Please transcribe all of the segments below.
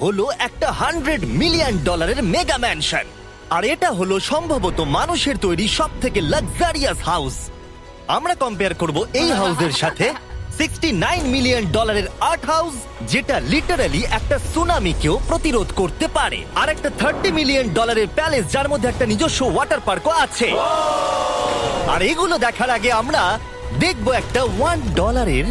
হলো একটা $100 million mega mansion. আর এটা হলো সম্ভবত মানুষের তৈরি সব থেকে লাক্সারিয়াস হাউস। আমরা কম্পেয়ার করব এই হাউসের সাথে $69 মিলিয়ন আর্ট হাউস, যেটা লিটারালি একটা সুনামিকেও প্রতিরোধ করতে পারে, আর একটা $30 মিলিয়ন প্যালেস যার মধ্যে একটা নিজস্ব ওয়াটার পার্কও আছে। আর এগুলো দেখার আগে আমরা দেখবো একটা $1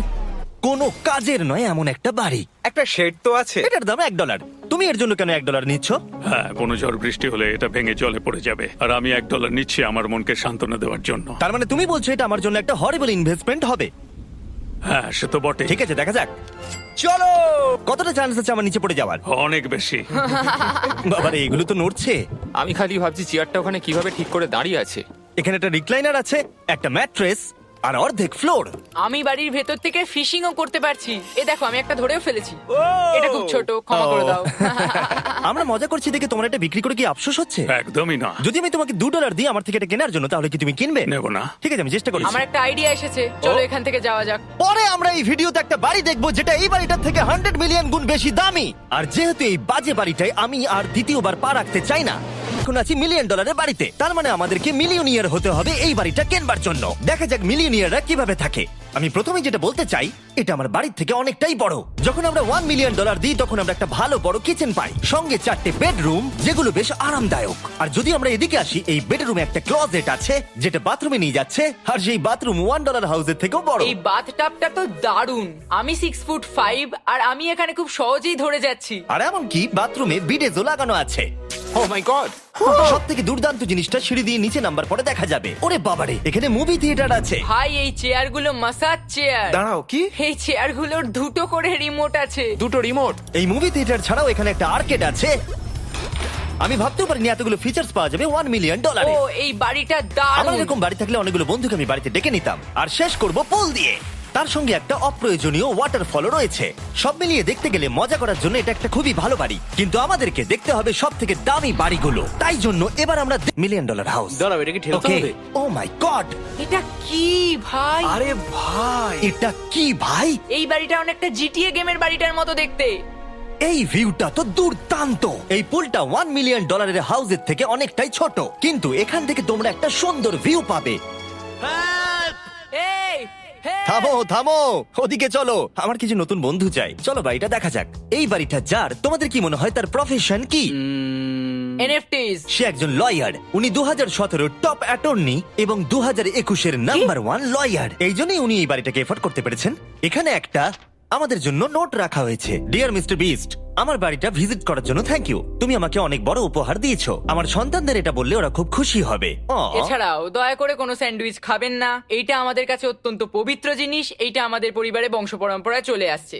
কোনো কাজের নয় এমন একটা বাড়ি। একটা শেড তো আছে। এটার দাম $1। তুমি এর জন্য কেন $1 নিচ্ছ? হ্যাঁ, কোনো ঝড় বৃষ্টি হলে এটা ভেঙে জলে পড়ে যাবে, আর আমি $1 নিচ্ছি আমার মনকে সান্ত্বনা দেওয়ার জন্য। তার মানে তুমি বলছো এটা আমার জন্য একটা হরিবল ইনভেস্টমেন্ট হবে? হ্যাঁ, সে তো বটে। ঠিক আছে, দেখা যাক চলো। কতটা চান্স আছে আমার নিচে পড়ে যাওয়ার। অনেক বেশি। বাবারে, এগুলো তো নড়ছে। আমি খালি ভাবছি চেয়ারটা ওখানে কিভাবে ঠিক করে দাঁড়িয়ে আছে। এখানে একটা রিক্লাইনার আছে, একটা ম্যাট্রেস আর অর্ধেক ফ্লোর। আমি বাড়ির ভেতর থেকে ফিশিংও করতে পারছি। এ দেখো, আমি একটা ধরেও ফেলেছি। এটা খুব ছোট, ক্ষমা করে দাও। আমরা মজা করছি দেখে তোমার এটা বিক্রি করে কি আফসোস হচ্ছে? একদমই না। যদি আমি তোমাকে $2 দিই আমার থেকে এটা কেনার জন্য, তাহলে কি তুমি কিনবে? নেব না। ঠিক আছে, আমি চেষ্টা করছি। আমার একটা আইডিয়া এসেছে, চলো এখান থেকে যাওয়া যাক। পরে আমরা এই ভিডিওতে একটা বাড়ি দেখবো যেটা এই বাড়িটার থেকে 100 মিলিয়ন গুণ বেশি দামি। আর যেহেতু এই বাজে বাড়িটায় আমি আর দ্বিতীয়বার পা রাখতে চাই না, এখন আছি $1 মিলিয়ন বাড়িতে, তার মানে আমাদেরকে মিলিয়নিয়ার হতে হবে এই বাড়িটা কেনবার জন্য। দেখা যাক মিলিয়নিয়াররা কিভাবে থাকে। আমি প্রথমে যেটা বলতে চাই, এটা আমার বাড়ির থেকে অনেকটাই বড়। যখন আমরা $1 মিলিয়ন দিই তখন আমরা একটা ভালো বড় কিচেন পাই, সঙ্গে 4টে বেডরুম যেগুলো বেশ আরামদায়ক। আর যদি আমরা এদিকে আসি, এই বেডরুমে একটা ক্লোজেট আছে যেটা বাথরুমে নিয়ে যাচ্ছে, আর সেই বাথরুম $1 হাউসের থেকেও বড়। এই বাথটাবটা তো দারুণ। আমি 6'5" আর আমি এখানে খুব সহজেই ধরে যাচ্ছি। আর এমনকি বাথরুমে বিডেজও লাগানো আছে। ও মাই গড! সব থেকে দুর্দান্ত জিনিসটা সিঁড়ি দিয়ে নিচে নাম্বার পরে দেখা যাবে। ওরে বাবারে, এখানে মুভি থিয়েটার আছে। ভাই, এই চেয়ারগুলো মাসাজ চেয়ার। দাঁড়াও, কি? এই চেয়ারগুলোর দুটো করে রিমোট আছে। দুটো রিমোট? এই মুভি থিয়েটার ছাড়াও এখানে একটা আর্কেড আছে। আমি ভাবতেও পারিনি এতগুলো ফিচার্স পাওয়া যাবে $1 মিলিয়ন। ও, এই বাড়িটা আমার দারুণ। এরকম বাড়ি থাকলে অনেকগুলো বন্ধুকে আমি বাড়িতে ডেকে নিতাম, আর শেষ করব পুল দিয়ে। তার সঙ্গে একটা অপ্রয়োজনীয় ওয়াটারফলও রয়েছে। সব মিলিয়ে দেখতে গেলে মজা করার জন্য এটা একটা খুবই ভালো বাড়ি, কিন্তু আমাদেরকে দেখতে হবে সব থেকে দামি বাড়িগুলো। তাই জন্য এবার আমরা $1 মিলিয়ন হাউস। দাঁড়াও, এটা কি ঠেলতে হবে? ও মাই গড, এটা কি ভাই? আরে ভাই, এটা কি ভাই? এই বাড়িটা অনেকটা জিটিএ গেমের বাড়িটার মতো দেখতে। এই ভিউটা তো দুর্দান্ত। এই পুলটা $1 মিলিয়ন হাউসের থেকে অনেকটাই ছোট, কিন্তু এখান থেকে তোমরা একটা সুন্দর ভিউ পাবে। এই, হে! থামো থামো, ওদিকে চলো, আমার কিছু নতুন বন্ধু চাই। চলো বাড়িটা দেখা যাক। এই বাড়িটা যার, তোমাদের কি মনে হয় তার প্রফেশন কি? NFTs। সে একজন লয়ার। উনি 2017 টপ অ্যাটর্নি এবং 2021 নাম্বার 1 লয়ার। এই জন্যই উনি এই বাড়িটাকে এফোর্ড করতে পেরেছেন। এখানে একটা আমাদের জন্য নোট রাখা হয়েছে। ডিয়ার মিস্টার বিস্ট, আমার বাড়িটা ভিজিট করার জন্য থ্যাংক ইউ। তুমি আমাকে অনেক বড় উপহার দিয়েছো। আমার সন্তানদের এটা বললে ওরা খুব খুশি হবে। এছাড়াও দয়া করে কোনো স্যান্ডউইচ খাবেন না। এইটা আমাদের কাছে অত্যন্ত পবিত্র জিনিস। এইটা আমাদের পরিবারে বংশ পরম্পরায় চলে আসছে।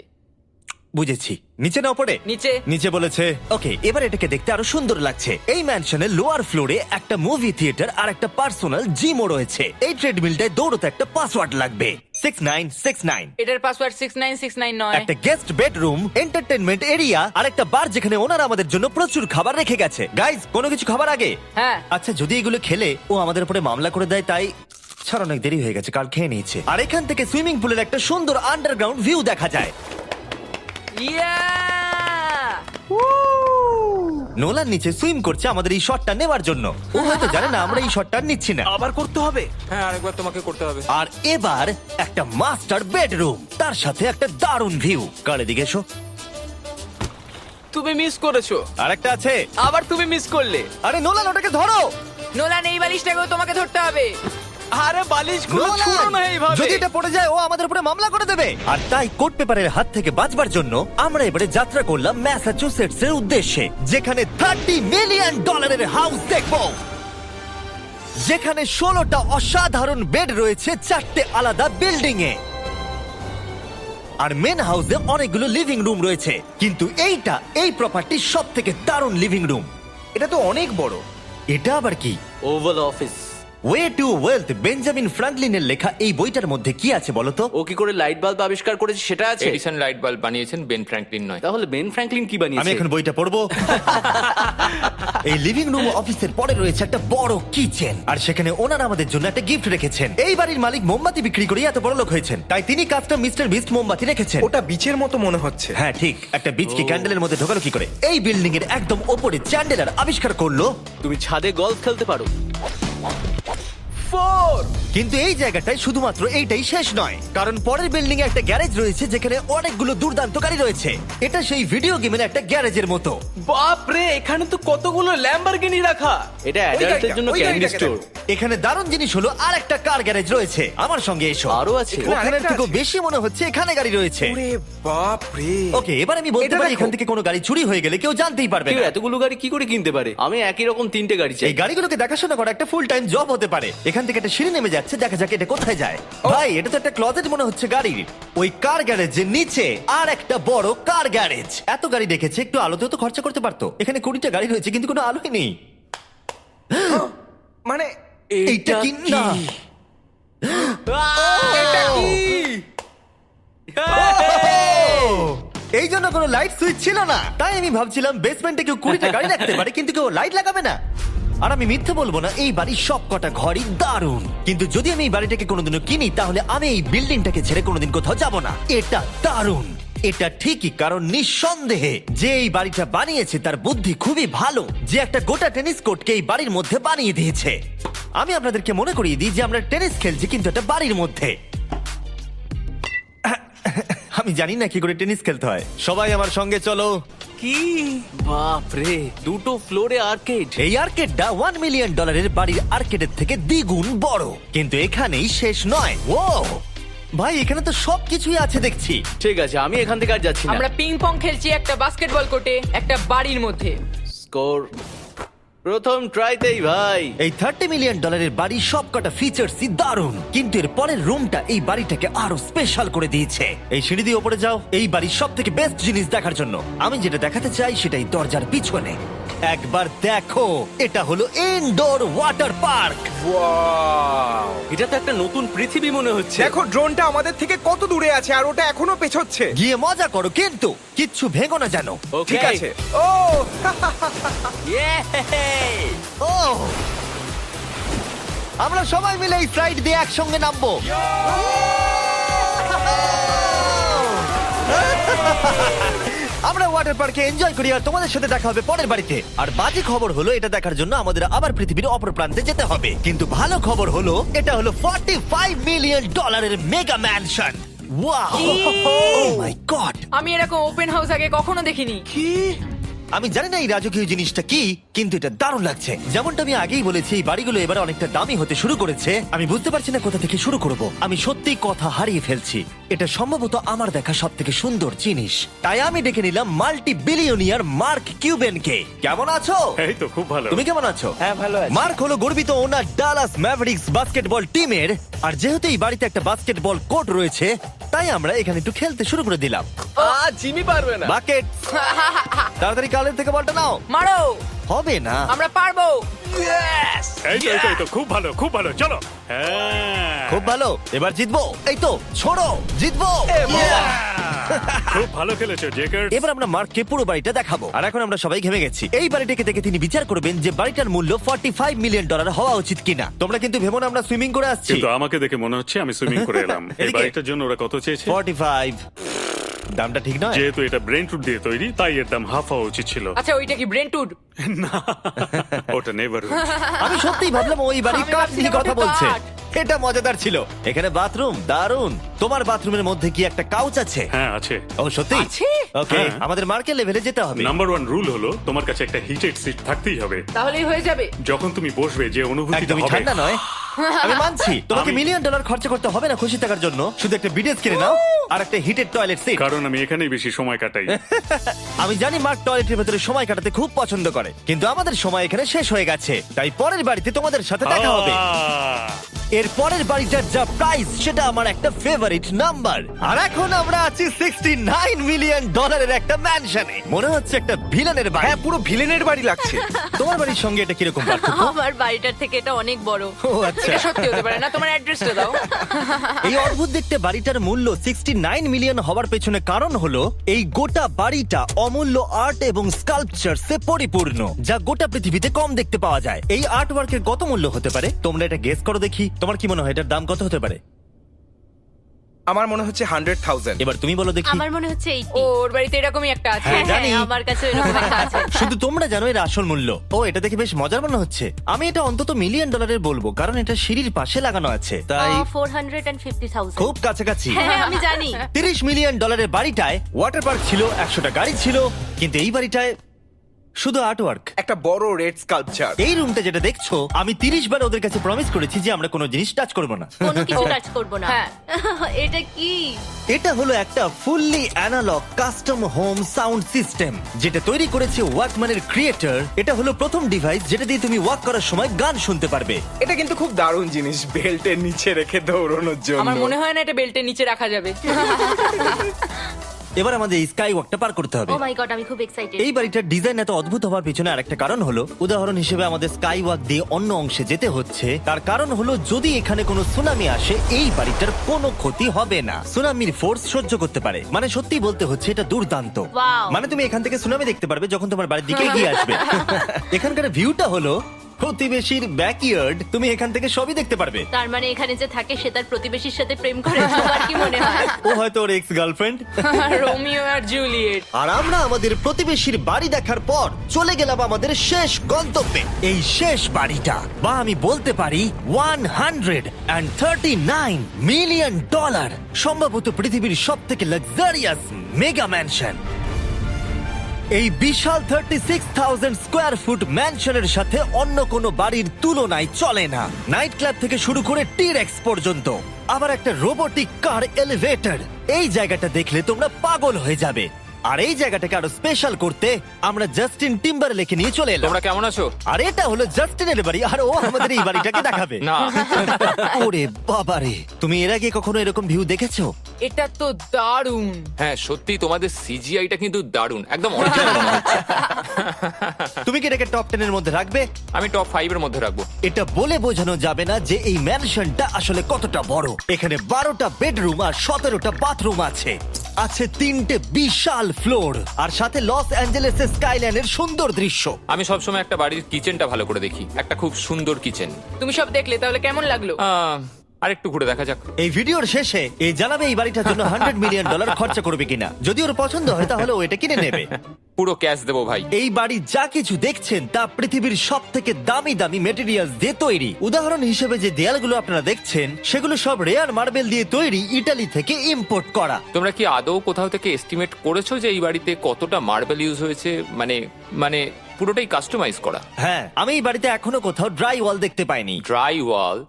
বুঝেছি। নিচে না পড়ে? নিচে। নিচে বলেছে। ওকে, এবার এটাকে দেখতে আরো সুন্দর লাগছে। এই ম্যানশনের লোয়ার ফ্লোরে একটা মুভি থিয়েটার আর একটা পার্সোনাল জিমও রয়েছে। এই ট্রেডমিলটায় দৌড়তে একটা পাসওয়ার্ড লাগবে, 6969। এটার পাসওয়ার্ড 6969 নয়। একটা গেস্ট বেডরুম, এন্টারটেনমেন্ট এরিয়া আর একটা বার যেখানে ওনারা আমাদের জন্য প্রচুর খাবার রেখে গেছে। গাইজ, কোনো কিছু খাবার আগে? হ্যাঁ। আচ্ছা, যদি এগুলো খেলে ও আমাদের উপরে মামলা করে দেয়, তাই ছাড়, অনেক দেরি হয়ে গেছে, কাল খেয়ে নিয়েছে। আর এখান থেকে সুইমিং পুলের একটা সুন্দর আন্ডারগ্রাউন্ড ভিউ দেখা যায়। ইয়া! নোলার নিচে সুইম করছে আমাদের এই শটটা নেওয়ার জন্য। ও হয়তো জানে না আমরা এই শটটা নিচ্ছি না। আবার করতে হবে? হ্যাঁ, আরেকবার তোমাকে করতে হবে। আর এবার একটা মাস্টার বেডরুম, তার সাথে একটা দারুণ ভিউ। কার এদিকে এসো। তুমি মিস করেছো। আর একটা আছে। আবার তুমি মিস করলে। আরে নোলান, ওটাকে ধরো। নোলান, এই বালিশটাকেও তোমাকে ধরতে হবে। আরে বালিশগুলো নোলান, ছুঁড়ো না এইভাবে। যদি এটা পড়ে যায় ও আমাদের উপরে মামলা করে দেবে। আর তাই কোর্ট পেপারের হাত থেকে বাঁচবার জন্য আমরা এবারে যাত্রা করলাম ম্যাসাচুসেটস এর উদ্দেশ্যে, যেখানে $30 মিলিয়ন হাউস দেখবো, যেখানে 16টা অসাধারণ বেড রয়েছে 4টে আলাদা বিল্ডিং এ। আর মেন হাউসে অনেকগুলো লিভিং রুম রয়েছে, কিন্তু এইটা এই প্রপার্টির সব থেকে দারুণ লিভিং রুম। এটা তো অনেক বড়। এটা আবার কি? Oval office. Way to wealth Benjamin ফ্রাঙ্কলিনের লেখা এই বইটার মধ্যে কি আছে বলো তো? ও কি করে লাইট বাল্ব আবিষ্কার করেছে সেটা আছে? এডিসন লাইট বাল্ব বানিয়েছেন, বেন ফ্র্যাঙ্কলিন নয়। তাহলে বেন ফ্র্যাঙ্কলিন কি আমি বানিয়েছে? এখন বইটা পড়বো। এই লিভিং রুম অফিসের পরে রয়েছে একটা বড় কিচেন, আর সেখানে ওনারা আমাদের জন্য একটা গিফট রেখেছেন। এই বাড়ির মালিক মোমবাতি বিক্রি করে এত বড় লোক হয়েছেন, তাই তিনি কাজটা মিস্টার বিস্ট মোমবাতি রেখেছেন। ওটা বিচের মতো মনে হচ্ছে। হ্যাঁ ঠিক, একটা বীজকে ক্যান্ডেলের মধ্যে ঢোকালো কি করে? এই বিল্ডিং এর একদম ওপরে চ্যান্ডেলার আবিষ্কার করলো। তুমি ছাদে গলফ খেলতে পারো। কিন্তু এই জায়গাটায় শুধুমাত্র এইটাই শেষ নয়, কারণ পরের বিল্ডিং এ একটা গ্যারেজ রয়েছে যেখানে অনেকগুলো দুর্দান্ত গাড়ি রয়েছে। এটা সেই ভিডিও গেমের একটা গ্যারেজের মতো। বাপ রে, এখানে তো কতগুলো ল্যাম্বরগিনি রাখা। এটা অ্যাডাল্টদের জন্য ওই ক্যান্ডি গাড়িটাকে স্টোর। এখানে দারুণ জিনিস হলো আর একটা কার গ্যারেজ রয়েছে। আমার সঙ্গে এসো। আরো আছে? ওখানের আরেকটা থেকেও আছে? বেশি মনে হচ্ছে এখানে গাড়ি রয়েছে। ওরে বাপ রে। ওকে, এবার আমি বলতে এটা পারি দেখো। এখান থেকে কোনো গাড়ি চুরি হয়ে গেলে কেউ জানতেই পারবে কেউ না। এতগুলো গাড়ি কি করে কিনতে পারে? আমি একই রকম 3টে গাড়ি চাই। এই গাড়িগুলোকে দেখাশোনা করা একটা ফুল টাইম জব হতে পারে। এখান থেকে একটা সিঁড়ি নেমে যাচ্ছে, দেখা যাক এটা কোথায় যায়। ভাই, এটা তো একটা ক্লজেট মনে হচ্ছে গাড়ির। ওই কার গ্যারেজের নিচে আর একটা বড় কার গ্যারেজ। এত গাড়ি রেখেছে, একটু আলোতেও তো খরচা করতে পারতো। এখানে 20টা গাড়ি রয়েছে কিন্তু কোনো আলোই নেই। মানে এইটা কি না? এটা কি? এই জন্য কোনো লাইট সুইচ ছিল না, তাই আমি ভাবছিলাম বেসমেন্টে কেউ 20টা গাড়ি রাখতে পারে কিন্তু কেউ লাইট লাগাবে না। আর আমি মিথ্যে বলবো না, এই বাড়ির সব কটা ঘরই দারুণ। কিন্তু যদি আমি এই বাড়িটাকে কোনোদিনও কিনি তাহলে আমি এই বিল্ডিংটাকে ছেড়ে কোনোদিন কোথাও যাব না। এটা দারুণ। এটা ঠিকই, কারণ নিঃসন্দেহে যে এই বাড়িটা বানিয়েছে তার বুদ্ধি খুবই ভালো, যে একটা গোটা টেনিস কোর্টকে এই বাড়ির মধ্যে বানিয়ে দিয়েছে। আমি আপনাদেরকে মনে করিয়ে দিই যে আমরা টেনিস খেলছি কিন্তু একটা বাড়ির মধ্যে। আমি জানি না কি করে টেনিস খেলতে হয়। সবাই আমার সঙ্গে চলো। কি বাপ রে, 2টো ফ্লোরে আর্কেড। এই আর্কেডটা $1 মিলিয়ন বাড়ির আর্কেডের থেকে দ্বিগুণ বড়। কিন্তু এখানেই শেষ নয়। ও ভাই, এখানে তো সবকিছুই আছে দেখছি। ঠিক আছে, আমি এখান থেকে আর যাচ্ছি না। আমরা পিং পং খেলছি একটা বাস্কেটবল কোর্টে, একটা বাড়ির মধ্যে। স্কোর প্রথম ট্রাইতেই ভাই। এই $30 মিলিয়ন বাড়ির সবকটা ফিচার্সই দারুণ, কিন্তু এর পরের রুমটা এই বাড়িটাকে আরো স্পেশাল করে দিয়েছে। এই সিঁড়ি দিয়ে উপরে যাও এই বাড়ির সব থেকে বেস্ট জিনিস দেখার জন্য। আমি যেটা দেখাতে চাই সেটাই দরজার পিছনে। একবার দেখো, এটা হলো ইনডোর ওয়াটার পার্ক। ওয়াও। এটা তো একটা নতুন পৃথিবী মনে হচ্ছে। দেখো ড্রোনটা আমাদের থেকে কত দূরে আছে আর ওটা এখনো পেছচ্ছে। গিয়ে মজা করো, কিন্তু কিচ্ছু ভেঙো না জানো। Okay. ঠিক আছে। ও Yay! ও, আমরা সবাই মিলে এই ফ্লাইট দিয়ে একসঙ্গে নামবো। আমরা ওয়াটার পার্কে এনজয় করি আর তোমাদের সাথে দেখা হবে পরের বাড়িতে। আর বাজে খবর হলো, এটা দেখার জন্য আমাদের আবার পৃথিবীর অপর প্রান্তে যেতে হবে। কিন্তু ভালো খবর হলো, এটা হলো $45 মিলিয়ন মেগা ম্যানশন। ওয়াও, ও মাই গড! আমি এরকম ওপেন হাউস আগে কখনো দেখিনি। আমি জানি না এই রাজকীয় জিনিসটা কি, কিন্তু এটা দারুণ লাগছে। যেমনটা আমি আগেই বলেছি, এই বাড়িগুলো এবার অনেকটা দামি হতে শুরু করেছে। আমি বুঝতে পারছি না কোথা থেকে শুরু করব। আমি সত্যিই কথা হারিয়ে ফেলছি। এটা সম্ভবত আমার দেখা সব থেকে সুন্দর জিনিস। তাই আমি ডেকে নিলাম মাল্টি বিলিয়নিয়ার মার্ক কিউবেনকে। কেমন আছো? এই তো খুব ভালো। তুমি কেমন আছো? হ্যাঁ, ভালো আছি। মার্ক হলো গর্বিত ওনার ডালাস ম্যাভরিক্স বাস্কেটবল টিমের। আর যেহেতু এই বাড়িতে একটা বাস্কেটবল কোর্ট রয়েছে, তাই আমরা এখানে একটু খেলতে শুরু করে দিলাম। জিমি পারবে না। বাকেট, তাড়াতাড়ি কালের থেকে বলটা নাও। মারো, হবে না। আমরা পারবো। এই তো খুব ভালো, খুব ভালো। চলো। হ্যাঁ, খুব ভালো, এবার জিতবো। এই তো ছোড়ো, জিতবো। খুব ভালো খেলেছো জেকার। এবার আমরা মার্ককে পুরো বাড়িটা দেখাবো। আর এখন আমরা সবাই ঘেমে গেছি। এই বাড়িটাকে দেখে তিনি বিচার করবেন যে বাড়িটার মূল্য $45 মিলিয়ন হওয়া উচিত কিনা। তোমরা কিন্তু ভেবো না আমরা সুইমিং করে আসছি। কিন্তু আমাকে দেখে মনে হচ্ছে আমি সুইমিং করে এলাম। এই এদিকে। বাড়িটার জন্য ওরা কত চেয়েছে? 45। দামটা ঠিক নয়। যেহেতু এটা ব্রেন টুট দিয়ে তৈরি, তাই এর দাম হাফ হওয়া উচিত ছিল। আচ্ছা, ওইটা কি ব্রেন্টউড? ওটা নেভার। আমি সত্যিই ভাবলাম ওই বাড়ির আমি কাঠ নিয়ে ভাবছিলাম কথা ওটা বলছে। কাঠ। এটা মজাদার ছিল। এখানে বাথরুম দারুণ। তোমার বাথরুমের মধ্যে কি একটা কাউচ আছে? হ্যাঁ আছে। ও সত্যি? আছে? ওকে, হ্যাঁ। আমাদের মার্কেট লেভেলে যেতে হবে। নাম্বার 1 রুল হলো তোমার কাছে একটা হিটেড সিট থাকতেই হবে। তাহলেই হয়ে যাবে। যখন তুমি বসবে যে অনুভূতিটা একদমই হবে। ঠান্ডা নয়। আমি মানছি তোমাকে আমি- $1 মিলিয়ন খরচা করতে হবে না খুশি থাকার জন্য। শুধু একটা বিডেস কিনে নাও আর একটা হিটেড টয়লেট সিট। কারণ আমি এখানেই বেশি সময় কাটাই। আমি জানি মার্ক টয়লেটের ভেতরে সময় কাটাতে খুব পছন্দ করে, কিন্তু আমাদের সময় এখানে শেষ হয়ে গেছে। তাই পরের বাড়িতে তোমাদের সাথে দেখা হবে। এর পরের বাড়িটার যা প্রাইস সেটা আমার একটা ফেভারিট নাম্বার। আর এখন আমরা আছি $69 মিলিয়ন একটা ম্যানশনে। মনে হচ্ছে একটা ভিলেনের বাড়ি। হ্যাঁ, পুরো ভিলেনের বাড়ি লাগছে। তোমার বাড়ির সঙ্গে এটা কিরকম পার্থক্য? আমার বাড়িটার থেকে এটা অনেক বড়। ও আচ্ছা। আচ্ছা এটা সত্যি হতে পারে না, তোমার অ্যাড্রেসটা দাও। এই অদ্ভুত দেখতে বাড়িটার মূল্য 69 মিলিয়ন হওয়ার পেছনে কারণ হলো এই গোটা বাড়িটা অমূল্য আর্ট এবং স্কাল্পচারসে পরিপূর্ণ, যা গোটা পৃথিবীতে কম দেখতে পাওয়া যায়। এই আর্ট ওয়ার্কের কত মূল্য হতে পারে তোমরা এটা গেস করো দেখি। তোমার কি মনে হয় এটার দাম কত হতে পারে? আমার মনে হচ্ছে 100,000। এবার তুমি বলো দেখি। আমার মনে হচ্ছে 80 ওর বাড়িতে এরকমই একটা আছে। হ্যাঁ, জানি। আমার কাছে এরকম একটা আছে। শুধু তোমরা জানো এর আসল মূল্য। ও, এটা দেখে বেশ মজার মনে হচ্ছে। আমি এটা অন্তত মিলিয়ন ডলারের বলবো, কারণ এটা সিঁড়ির পাশে লাগানো আছে, তাই 450,000। খুব কাছাকাছি। হ্যাঁ আমি জানি। 30 মিলিয়ন ডলারের বাড়িটায় ওয়াটার পার্ক ছিল, 100টা গাড়ি ছিল, কিন্তু এই বাড়িটায় শুধু আর্টওয়ার্ক। একটা বড় রেড স্কাল্পচার। এই রুমটা যেটা দেখছো, আমি 30 বার ওদের কাছে প্রমিস করেছি যে আমরা কোনো জিনিস টাচ করব না। কোনো কিছু টাচ করব না। হ্যাঁ। এটা কি? এটা হলো একটা fully analogue custom home sound system যেটা তৈরি করেছে ওয়াকম্যানের ক্রিয়েটর। এটা হলো প্রথম ডিভাইস যেটা দিয়ে তুমি ওয়াক করার সময় গান শুনতে পারবে। এটা কিন্তু খুব দারুণ জিনিস, বেল্টের নিচে রেখে দৌড়ানোর জন্য। আমার মনে হয় না এটা বেল্টের নিচে রাখা যাবে। এবার আমাদের এই স্কাই ওয়াকটা পার করতে হবে। ও মাই গড, আমি খুব এক্সাইটেড। এই বাড়িটার ডিজাইন এত অদ্ভুত হওয়ার পিছনে আরেকটা কারণ হলো, উদাহরণ হিসেবে আমাদের স্কাই ওয়াক দিয়ে অন্য অংশে যেতে হচ্ছে। তার কারণ হলো যদি এখানে কোনো সুনামি আসে এই বাড়িটার কোনো ক্ষতি হবে না, সুনামির ফোর্স সহ্য করতে পারে। মানে সত্যি বলতে হচ্ছে এটা দুর্দান্ত। Wow. মানে তুমি এখান থেকে সুনামি দেখতে পারবে যখন তোমার বাড়ির দিকে এগিয়ে আসবে। এখানকার ভিউটা হলো প্রতিবেশীর ব্যাকইয়ার্ড, তুমি এখান থেকে সবই দেখতে পারবে। তার মানে এখানে যে থাকে সে তার প্রতিবেশীর সাথে প্রেম করে, তোমার কি মনে হয়? ও হয়তো ওর এক্স গার্লফ্রেন্ড। রোমিও আর জুলিয়েট। আর আমরা আমাদের প্রতিবেশীর বাড়ি দেখার পর চলে গেলাম আমাদের শেষ গন্তব্যে। এই শেষ বাড়িটা, বা আমি বলতে পারি 139 মিলিয়ন ডলার, সম্ভবত পৃথিবীর সব থেকে লাক্সারিয়াস মেগা ম্যানশন। এই বিশাল 36,000 স্কোয়ার ফুট ম্যানশনের সাথে অন্য কোনো বাড়ির তুলনায় চলে না। নাইট ক্লাব থেকে শুরু করে টিরেক্স পর্যন্ত, আবার একটা রোবোটিক কার এলিভেটর। এই জায়গাটা দেখলে তোমরা পাগল হয়ে যাবে। আর এই জায়গাটাকে আরো স্পেশাল করতে আমরা জাস্টিন টিম্বারলেকে নিয়ে চলে এলাম। তোমরা কেমন আছো? আর এটা হলো জাস্টিনের বাড়ি, আর ও আমাদের এই বাড়িটাকে দেখাবে। না। ওরে বাবারে, তুমি এর আগে কখনো এরকম ভিউ দেখেছো? এটা তো দারুণ। হ্যাঁ সত্যি তোমাদের সিজিআইটা কিন্তু দারুণ, একদম অরিজিনাল মনে হচ্ছে। তুমি কি এটাকে টপ 10 এর মধ্যে রাখবে? আমি টপ 5 এর মধ্যে রাখবো। এটা বলে বোঝানো যাবে না যে এই ম্যানশনটা আসলে কতটা বড়। এখানে 12টা বেডরুম আর 17টা বাথরুম আছে, আছে 3টে বিশাল ফ্লোর, আর সাথে লস অ্যাঞ্জেলেসের স্কাইলাইনের সুন্দর দৃশ্য। আমি সবসময় একটা বাড়ির কিচেনটা ভালো করে দেখি, একটা খুব সুন্দর কিচেন। তুমি সব দেখলে, তাহলে কেমন লাগলো? আরেকটু ঘুরে দেখা যাক। এই ভিডিওর শেষে এই জানাবে এই বাড়িটার জন্য 100 মিলিয়ন ডলার খরচা করবে কিনা। যদি ওর পছন্দ হয় তাহলে ও এটা কিনে নেবে। পুরো ক্যাশ দেবো ভাই। এই বাড়ি যা কিছু দেখছেন তা পৃথিবীর সব থেকে দামি দামি মেটেরিয়ালস দিয়ে তৈরি। উদাহরণ হিসেবে যে দেয়ালগুলো আপনারা দেখছেন সেগুলো সব রেয়ার মার্বেল দিয়ে তৈরি, ইটালি থেকে ইম্পোর্ট করা। তোমরা কি আদৌ কোথাও থেকে এস্টিমেট করেছো যে এই বাড়িতে কতটা মার্বেল ইউজ হয়েছে? মানে পুরোটাই কাস্টমাইজ করা। হ্যাঁ, আমি এই বাড়িতে এখনো কোথাও ড্রাই ওয়াল দেখতে পাইনি। ড্রাই ওয়াল?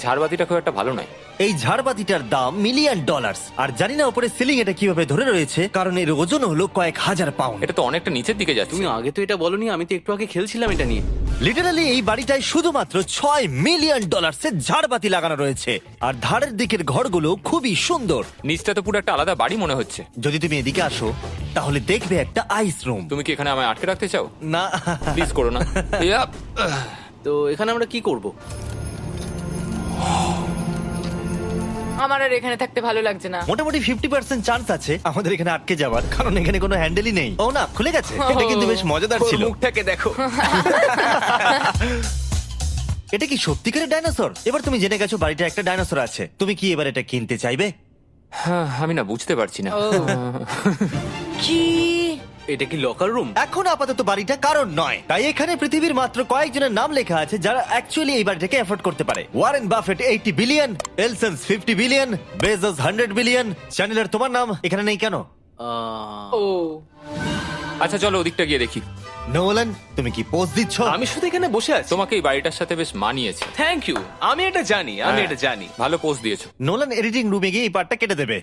ঝাড়বাতিটা খুব একটা ভালো নয়। এই ঝাড়বাতিটার দাম মিলিয়ন ডলার। আর জানি না উপরে সিলিং এটা কিভাবে ধরে রয়েছে, কারণ এর ওজন হলো কয়েক হাজার পাউন্ড। এটা তো অনেকটা নিচের দিকে যাচ্ছে। তুমি আগে তো এটা বলনি, আমি তো একটু আগে খেলছিলাম এটা নিয়ে। লিটারালি এই বাড়িটায় শুধুমাত্র 6 মিলিয়ন ডলার্সের ঝাড়বাতি লাগানো রয়েছে। আর ধারের দিকের ঘরগুলো খুবই সুন্দর। নিচটা তো পুরো একটা আলাদা বাড়ি মনে হচ্ছে। যদি তুমি এদিকে আসো তাহলে দেখবে একটা আইস রুম। তুমি কি এখানে আমায় আটকে রাখতে চাও? না, প্লিজ করো না। ইয়াপ। তো এখানে আমরা কি করব? আমার আর এখানে থাকতে ভালো লাগছে না। মোটামুটি 50% চান্স আছে আমাদের এখানে আটকে যাওয়ার, কারণ এখানে কোনো হ্যান্ডেলই নেই। ও না, খুলে গেছে। এটা কিন্তু বেশ মজাদার ওর ছিল। মুখটাকে দেখো। এটা কি সত্যিকারের ডাইনোসর? এবার তুমি জেনে গেছো বাড়িটা একটা ডাইনোসর আছে। তুমি কি এবার এটা কিনতে চাইবে? হ্যাঁ, আমি না বুঝতে পারছি না। কি? এটা কি লকার রুম? এখন আপাতত বাড়িটা কারণ নয়, তাই এখানে পৃথিবীর মাত্র কয়েকজনের নাম লেখা আছে যারা অ্যাকচুয়ালি এই বাড়িটাকে এফোর্ড করতে পারে। Warren Buffett 80 billion, এলসন্স 50 billion, Bezos 100 billion. চ্যানেলের তোমার নাম এখানে নেই কেন? ও আচ্ছা চলো ওদিকটা গিয়ে দেখি। নোলান, তুমি কি পোজ দিচ্ছ? আমি শুধু এখানে বসে আছি। তোমাকে এই বাড়িটার সাথে বেশ মানিয়েছে। Thank you. আমি এটা জানি, আমি এটা জানি। ভালো পোস্ট দিয়েছো। নোলান এডিটিং রুমে গিয়ে এই পার্টটা কেটে দেবে।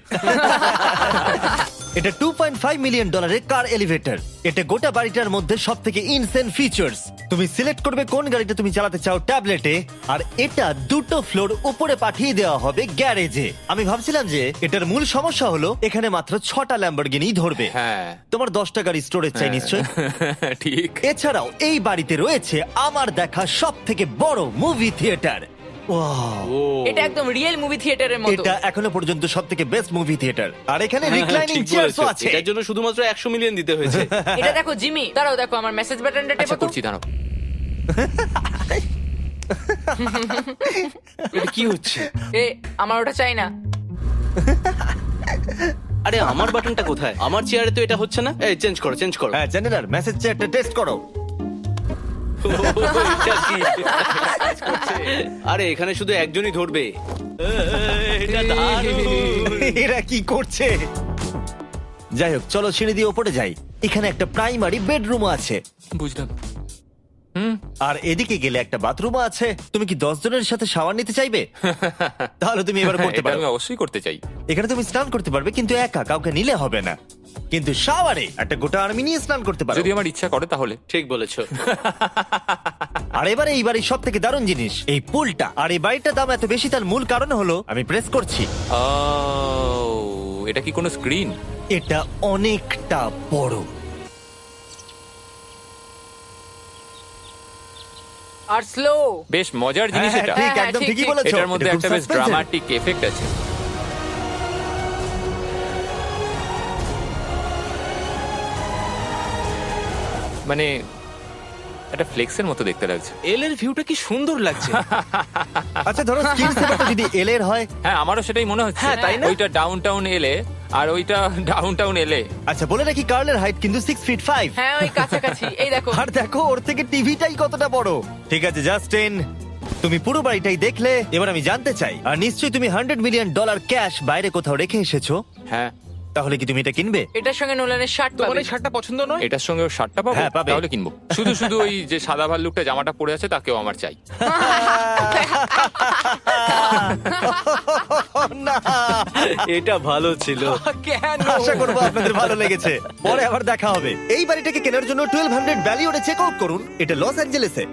এটা 2.5 মিলিয়ন ডলারের কার এলিভেটর। এটা গোটা বাড়িটার মধ্যে সব থেকে ইনসেন ফিচার্স। তুমি সিলেক্ট করবে কোন গাড়িটা তুমি চালাতে চাও ট্যাবলেটে, আর এটা 2টো ফ্লোর উপরে পাঠিয়ে দেওয়া হবে গ্যারেজে। আমি ভাবছিলাম যে এটার মূল সমস্যা হলো এখানে মাত্র 6টা ল্যাম্বরগিনি ধরবে। হ্যাঁ। তোমার 10টা গাড়ি স্টোরেজ চাই নিশ্চয়ই। ঠিক। এছাড়াও এই বাড়িতে রয়েছে আমার দেখা সব থেকে বড় মুভি থিয়েটার। Wow! এটা একদম রিয়েল মুভি থিয়েটারের মতো। এটা এখনো পর্যন্ত সবথেকে বেস্ট মুভি থিয়েটার। আর এখানে রিক্লাইনিং ঠিক চেয়ারও বলেছো। আছে। এটার জন্য শুধুমাত্র 100 মিলিয়ন দিতে হয়েছে। এটা দেখো জিমি, দাঁড়াও দেখো আমার মেসেজ বাটনটা আচ্ছা টেপো তো। করছি দাঁড়াও। এটা কি হচ্ছে? এ আমার ওটা চাই না। আরে আমার বাটনটা কোথায়? আমার চেয়ারে তো এটা হচ্ছে না। এই চেঞ্জ করো, চেঞ্জ করো। হ্যাঁ জেনারেল মেসেজ চেয়ারটা টেস্ট করো। এটা কি? আরে এখানে শুধু একজনই ধরবে। এটা দারুণ। এরা কি করছে? যাই হোক চলো সিঁড়ি দিয়ে ওপরে যাই। এখানে একটা প্রাইমারি বেডরুমও আছে বুঝলাম। আর এদিকে গেলে একটা বাথরুমও আছে। তুমি কি 10 জনের সাথে শাওয়ার নিতে চাইবে? তাহলে তুমি এবার করতে এটা পারো। আমি অবশ্যই করতে চাই। এখানে তুমি স্নান করতে পারবে কিন্তু একা, কাউকে নিলে হবে না। কিন্তু শাওয়ারে একটা গোটা আর্মি নিয়ে স্নান করতে পারো। যদি আমার ইচ্ছা করে তাহলে। ঠিক বলেছো। আর এবারে এই বাড়ির সব থেকে দারুণ জিনিস এই পুলটা। আর এই বাড়িটার দাম এত বেশি তার মূল কারণ হলো, আমি প্রেস করছি, ও, এটা কি কোনো স্ক্রিন? এটা অনেকটা বড়। আর স্লো। বেশ মজার জিনিস হ্যাঁ, এটা। ঠিক হ্যাঁ, একদম ঠিক, ঠিকই ঠিক। বলেছো। এটার মধ্যে এটা খুব একটা বেশ suspense-এর। ড্রামাটিক এফেক্ট আছে। মানে একটা ফ্লেক্সের মতো দেখতে লাগছে। এল এর ভিউটা কি সুন্দর লাগছে। আচ্ছা ধরো স্কিন সেভারটা যদি এল এর হয়। হ্যাঁ আমারও সেটাই মনে হচ্ছে। হ্যাঁ, তাই না? ওইটা ডাউন টাউন এলে আর ওইটা ডাউন টাউন এলে। আচ্ছা বলে রাখি কার্লের হাইট কিন্তু 6'5". হ্যাঁ ওই কাছাকাছি। এই দেখো। আর দেখো ওর থেকে টিভিটাই কতটা বড়। ঠিক আছে জাস্টিন, তুমি পুরো বাড়িটাই দেখলে। এবার আমি জানতে চাই, আর নিশ্চয়ই তুমি $100 মিলিয়ন ক্যাশ বাইরে কোথাও রেখে এসেছো, হ্যাঁ তাহলে কি তুমি এটা কিনবে? এটার সঙ্গে নোলানের শার্ট তোমার পাবে। এই শার্টটা পছন্দ নয়? এটার সঙ্গে ওর শার্টটা পাবো? হ্যাঁ, পাবে। তাহলে কিনবো। শুধু শুধু ওই যে সাদা ভাল্লুকটা জামাটা পরে আছে তাকেও আমার চাই। না, এটা ভালো ছিল। কেন? আশা করবো আপনাদের ভালো লেগেছে। পরে আবার দেখা হবে। এই বাড়িটাকে কেনার জন্য 1200 ভ্যালিওরে চেক আউট করুন। এটা লস অ্যাঞ্জেলেসে।